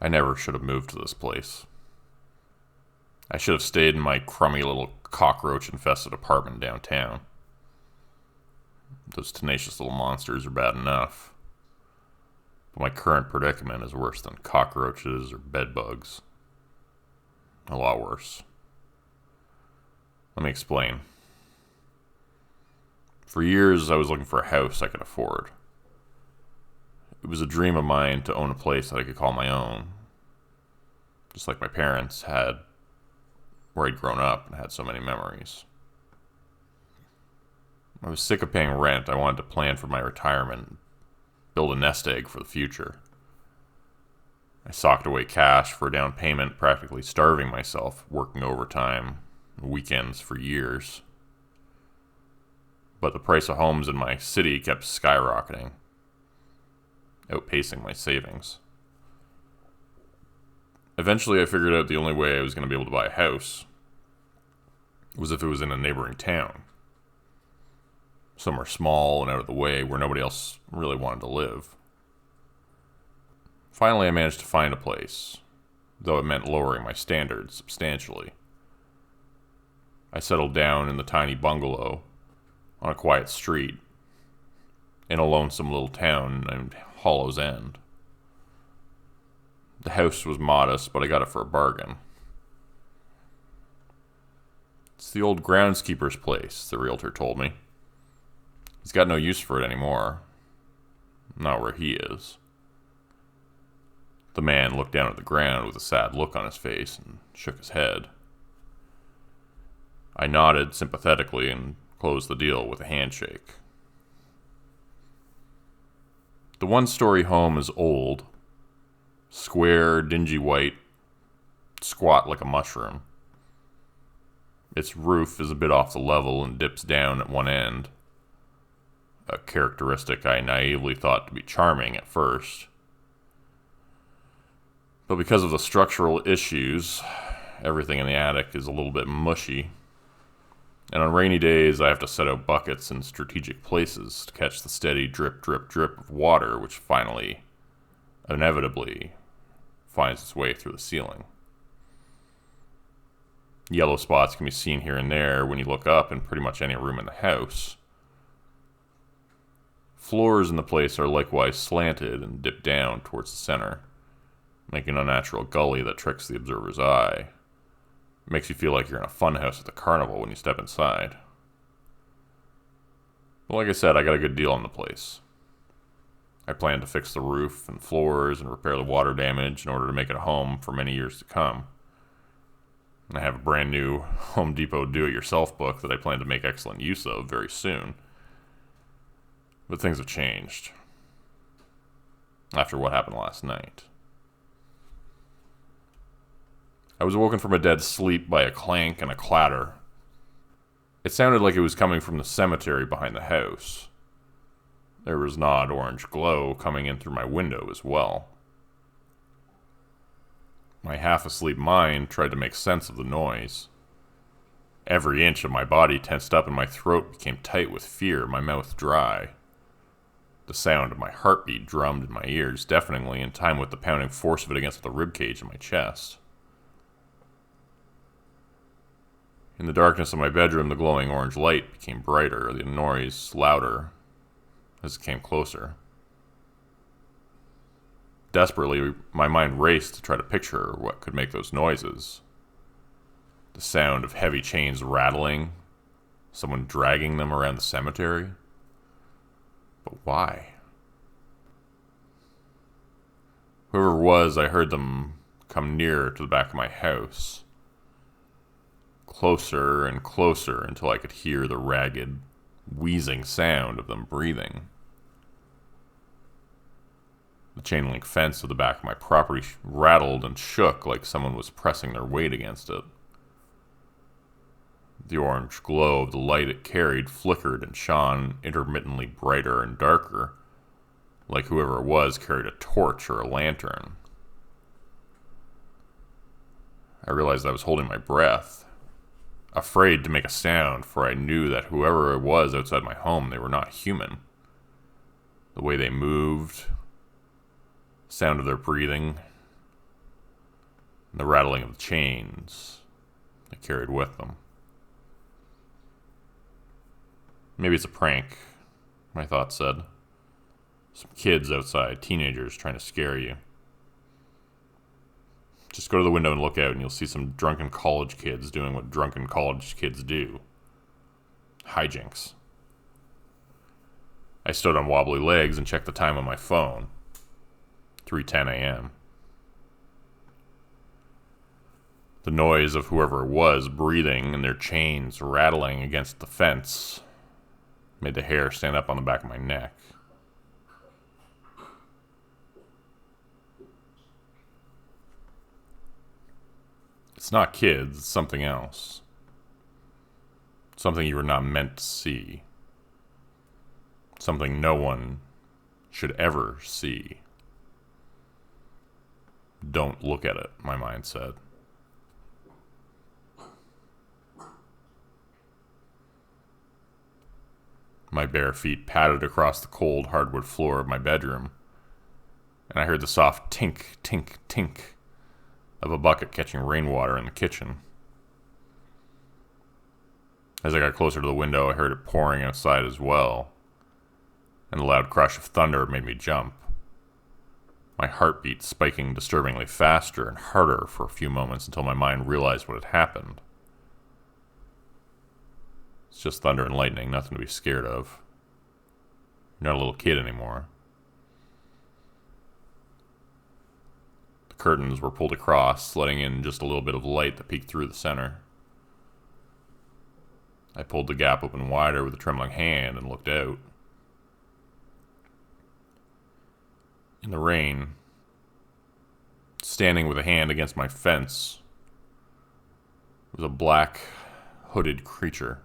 I never should have moved to this place. I should have stayed in my crummy little cockroach-infested apartment downtown. Those tenacious little monsters are bad enough. But my current predicament is worse than cockroaches or bedbugs. A lot worse. Let me explain. For years, I was looking for a house I could afford. It was a dream of mine to own a place that I could call my own. Just like my parents had, where I'd grown up and had so many memories. I was sick of paying rent. I wanted to plan for my retirement, build a nest egg for the future. I socked away cash for a down payment, practically starving myself, working overtime, weekends for years. But the price of homes in my city kept skyrocketing, outpacing my savings. Eventually, I figured out the only way I was going to be able to buy a house was if it was in a neighboring town. Somewhere small and out of the way where nobody else really wanted to live. Finally, I managed to find a place, though it meant lowering my standards substantially. I settled down in the tiny bungalow on a quiet street in a lonesome little town named Hollow's End. The house was modest, but I got it for a bargain. It's the old groundskeeper's place, the realtor told me. He's got no use for it anymore. Not where he is. The man looked down at the ground with a sad look on his face and shook his head. I nodded sympathetically and closed the deal with a handshake. The one-story home is old, square, dingy white, squat like a mushroom. Its roof is a bit off the level and dips down at one end, a characteristic I naively thought to be charming at first. But because of the structural issues, everything in the attic is a little bit mushy, and on rainy days I have to set out buckets in strategic places to catch the steady drip, drip, drip of water which finally, inevitably, finds its way through the ceiling. Yellow spots can be seen here and there when you look up in pretty much any room in the house. Floors in the place are likewise slanted and dip down towards the center, making a natural gully that tricks the observer's eye. It makes you feel like you're in a funhouse at the carnival when you step inside. But like I said, I got a good deal on the place. I plan to fix the roof and floors and repair the water damage in order to make it a home for many years to come. And I have a brand new Home Depot do-it-yourself book that I plan to make excellent use of very soon. But things have changed after what happened last night. I was awoken from a dead sleep by a clank and a clatter. It sounded like it was coming from the cemetery behind the house. There was an odd orange glow coming in through my window as well. My half-asleep mind tried to make sense of the noise. Every inch of my body tensed up and my throat became tight with fear, my mouth dry. The sound of my heartbeat drummed in my ears deafeningly in time with the pounding force of it against the ribcage in my chest. In the darkness of my bedroom, the glowing orange light became brighter, the noise louder as it came closer. Desperately, my mind raced to try to picture what could make those noises. The sound of heavy chains rattling, someone dragging them around the cemetery. But why? Whoever it was, I heard them come nearer to the back of my house. Closer and closer until I could hear the ragged, wheezing sound of them breathing. The chain link fence of the back of my property rattled and shook like someone was pressing their weight against it. The orange glow of the light it carried flickered and shone intermittently brighter and darker, like whoever it was carried a torch or a lantern. I realized I was holding my breath, afraid to make a sound, for I knew that whoever it was outside my home, they were not human. The way they moved, sound of their breathing, and the rattling of the chains they carried with them. Maybe it's a prank, my thoughts said. Some kids outside, teenagers trying to scare you. Just go to the window and look out, and you'll see some drunken college kids doing what drunken college kids do. Hijinks. I stood on wobbly legs and checked the time on my phone. 3:10 a.m. The noise of whoever it was breathing and their chains rattling against the fence made the hair stand up on the back of my neck. It's not kids, it's something else. Something you were not meant to see. Something no one should ever see. Don't look at it, my mind said. My bare feet padded across the cold hardwood floor of my bedroom, and I heard the soft tink, tink, tink of a bucket catching rainwater in the kitchen. As I got closer to the window, I heard it pouring outside as well, and the loud crash of thunder made me jump, my heartbeat spiking disturbingly faster and harder for a few moments until my mind realized what had happened. It's just thunder and lightning, nothing to be scared of. You're not a little kid anymore. The curtains were pulled across, letting in just a little bit of light that peeked through the center. I pulled the gap open wider with a trembling hand and looked out. In the rain, standing with a hand against my fence, was a black, hooded creature.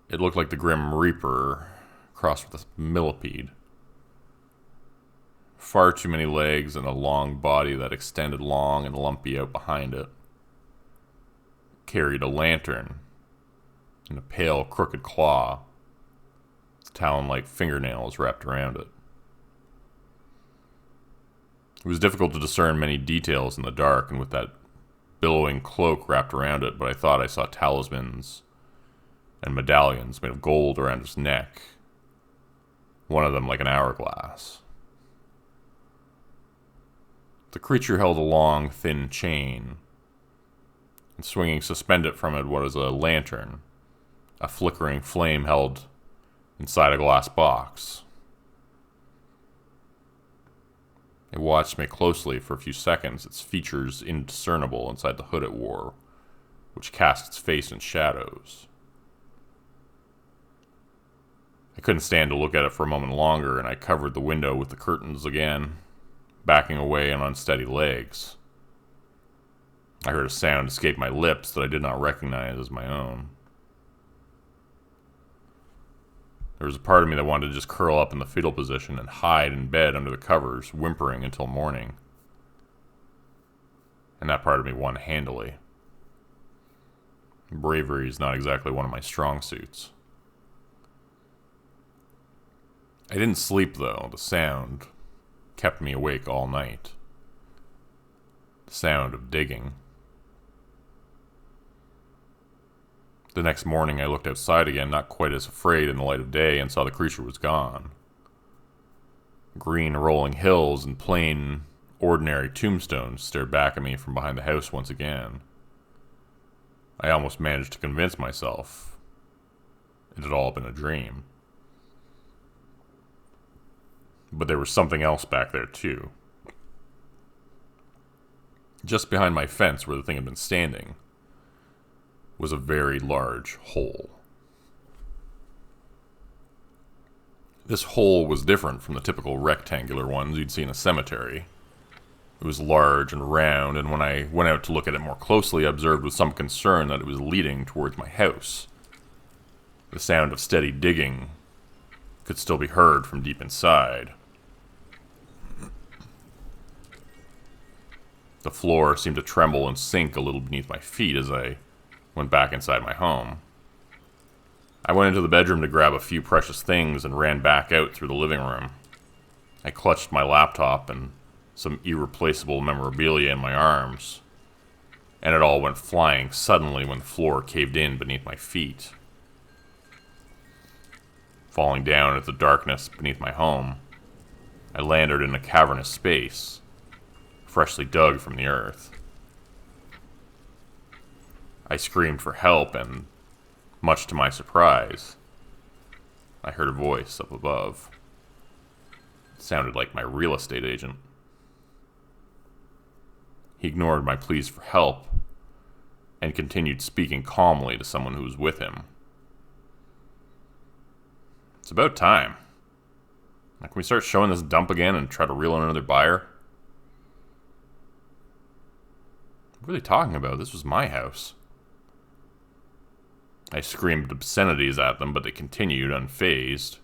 It looked like the Grim Reaper crossed with a millipede. Far too many legs and a long body that extended long and lumpy out behind it. Carried a lantern and a pale, crooked claw, talon-like fingernails wrapped around it. It was difficult to discern many details in the dark and with that billowing cloak wrapped around it, but I thought I saw talismans and medallions made of gold around his neck, one of them like an hourglass. The creature held a long, thin chain, and swinging suspended from it was a lantern, a flickering flame held inside a glass box. It watched me closely for a few seconds, its features indiscernible inside the hood it wore, which cast its face in shadows. I couldn't stand to look at it for a moment longer, and I covered the window with the curtains again, backing away on unsteady legs. I heard a sound escape my lips that I did not recognize as my own. There was a part of me that wanted to just curl up in the fetal position and hide in bed under the covers, whimpering until morning. And that part of me won handily. Bravery is not exactly one of my strong suits. I didn't sleep, though. The sound kept me awake all night. The sound of digging. The next morning I looked outside again, not quite as afraid in the light of day, and saw the creature was gone. Green rolling hills and plain, ordinary tombstones stared back at me from behind the house once again. I almost managed to convince myself it had all been a dream. But there was something else back there, too. Just behind my fence, where the thing had been standing, was a very large hole. This hole was different from the typical rectangular ones you'd see in a cemetery. It was large and round, and when I went out to look at it more closely, I observed with some concern that it was leading towards my house. The sound of steady digging could still be heard from deep inside. The floor seemed to tremble and sink a little beneath my feet as I went back inside my home. I went into the bedroom to grab a few precious things and ran back out through the living room. I clutched my laptop and some irreplaceable memorabilia in my arms, and it all went flying suddenly when the floor caved in beneath my feet. Falling down into the darkness beneath my home, I landed in a cavernous space, freshly dug from the earth. I screamed for help, and, much to my surprise, I heard a voice up above. It sounded like my real estate agent. He ignored my pleas for help and continued speaking calmly to someone who was with him. It's about time. Now, can we start showing this dump again and try to reel in another buyer? What are they talking about? This was my house. I screamed obscenities at them, but they continued unfazed.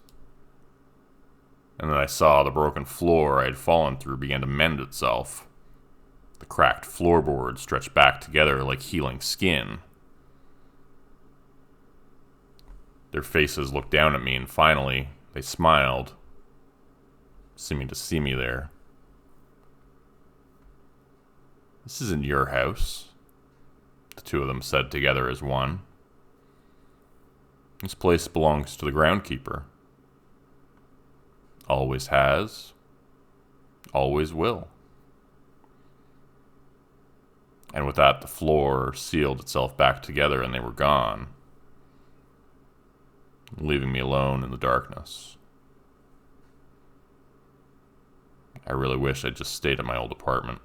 And then I saw the broken floor I had fallen through begin to mend itself. The cracked floorboards stretched back together like healing skin. Their faces looked down at me, and finally, they smiled, seeming to see me there. "This isn't your house," the two of them said together as one. "This place belongs to the groundskeeper. Always has, always will." And with that, the floor sealed itself back together and they were gone, leaving me alone in the darkness. I really wish I'd just stayed at my old apartment.